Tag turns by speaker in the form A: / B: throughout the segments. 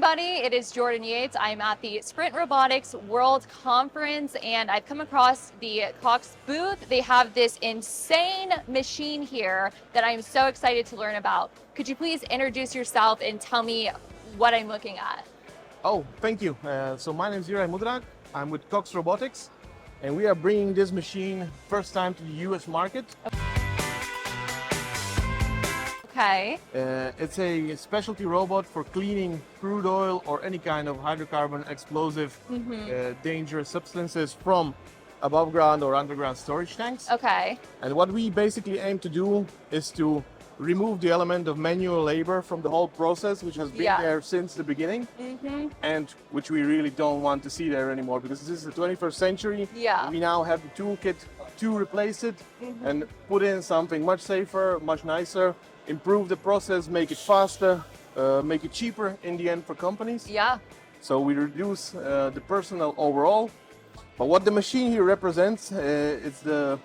A: everybody, it is Jordan Yates. I'm at the Sprint Robotics World Conference and I've come across the KOKS booth. They have this insane machine here that I'm so excited to learn about. Could you please introduce yourself and tell me what I'm looking at?
B: Oh, thank you. So my name is Juraj Mudrak. I'm with KOKS Robotics and we are bringing this machine first time to the US market.
A: Okay.
B: It's a specialty robot for cleaning crude oil or any kind of hydrocarbon, explosive, dangerous substances from above ground or underground storage tanks.
A: Okay.
B: And what we basically aim to do is to remove the element of manual labor from the whole process, which has been there since the beginning, and which we really don't want to see there anymore, because this is the 21st century.
A: Yeah.
B: We now have the toolkit to replace it and put in something much safer, much nicer, improve the process, make it faster, make it cheaper in the end for companies.
A: Yeah.
B: So we reduce the personnel overall. But what the machine here represents, it's the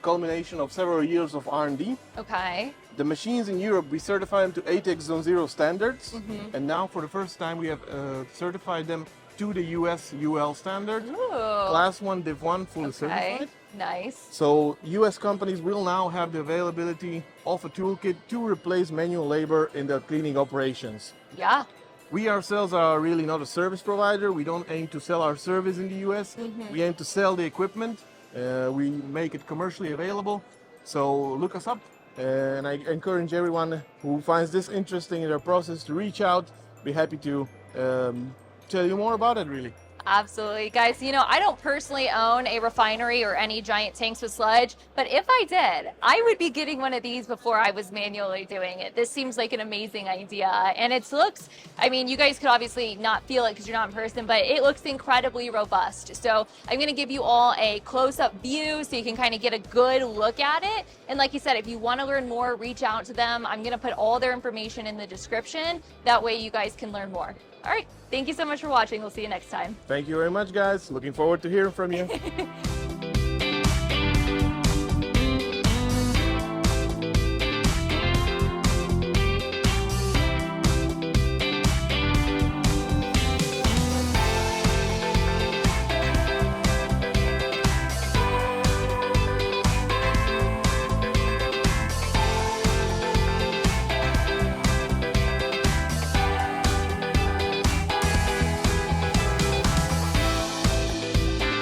B: culmination of several years of R&D.
A: Okay.
B: The machines in Europe, we certify them to ATEX Zone 0 standards. And now for the first time we have certified them to the US UL standard.
A: Ooh.
B: Class 1, Div 1, fully certified.
A: Nice.
B: So US companies will now have the availability of a toolkit to replace manual labor in their cleaning operations.
A: Yeah.
B: We ourselves are really not a service provider. We don't aim to sell our service in the US. We aim to sell the equipment. We make it commercially available. So look us up. And I encourage everyone who finds this interesting in their process to reach out. Be happy to tell you more about it, really.
A: Absolutely. Guys, you know, I don't personally own a refinery or any giant tanks with sludge, but if I did, I would be getting one of these before I was manually doing it. This seems like an amazing idea. And it looks, I mean, you guys could obviously not feel it because you're not in person, but it looks incredibly robust. So I'm going to give you all a close-up view so you can kind of get a good look at it. And like you said, if you want to learn more, reach out to them. I'm going to put all their information in the description. That way you guys can learn more. All right. Thank you so much for watching. We'll see you next time.
B: Thank you very much, guys. Looking forward to hearing from you.